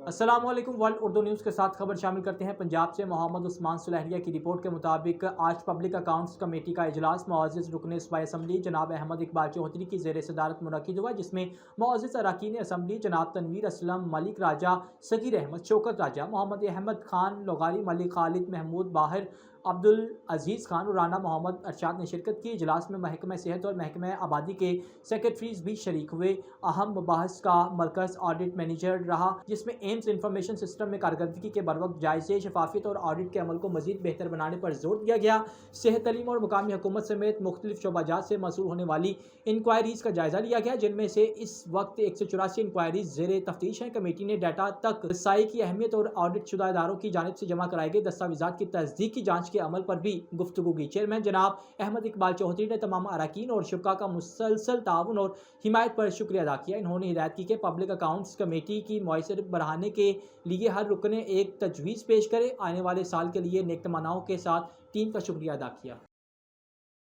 السلام علیکم۔ World Urdu news کے ساتھ خبر شامل کرتے ہیں۔ پنجاب سے محمد عثمان سلیحریہ کی رپورٹ کے مطابق آج پبلک اکاؤنٹس کمیٹی کا اجلاس معزز رکن صوبائی اسمبلی جناب احمد اقبال چوہدری کی زیر صدارت منعقد ہوا، جس میں معزز اراکین اسمبلی جناب تنویر اسلم، ملک راجہ، صغیر احمد، شوکت راجہ، محمد احمد خان لغاری، ملک خالد محمود باہر، عبدالعزیز خان اور رانا محمد ارشاد نے شرکت کی۔ اجلاس میں محکمہ صحت اور محکمہ آبادی کے سیکریٹریز بھی شریک ہوئے۔ اہم مباحث کا مرکز آڈٹ مینیجر رہا، جس میں ایمز انفارمیشن سسٹم میں کارکردگی کے بروقت جائزے، شفافیت اور آڈٹ کے عمل کو مزید بہتر بنانے پر زور دیا گیا۔ صحت، تعلیم اور مقامی حکومت سمیت مختلف شعبہ جات سے موصول ہونے والی انکوائریز کا جائزہ لیا گیا، جن میں سے اس وقت 184 انکوائریز زیر تفتیش ہیں۔ کمیٹی نے ڈیٹا تک رسائی کی اہمیت اور آڈٹ شدہ اداروں کی جانب سے جمع کرائے گئے دستاویزات کی تصدیق کی جانچ کے عمل پر بھی گفتگو کی۔ چیئرمین جناب احمد اقبال چوہدری نے تمام اراکین اور شرکاء کا مسلسل تعاون اور حمایت پر شکریہ ادا کیا۔ انہوں نے ہدایت کی کہ پبلک اکاؤنٹس کمیٹی کی موثریت بڑھانے کے لیے ہر رکن ایک تجویز پیش کرے۔ آنے والے سال کے لیے نیک تمناؤں کے ساتھ ٹیم کا شکریہ ادا کیا۔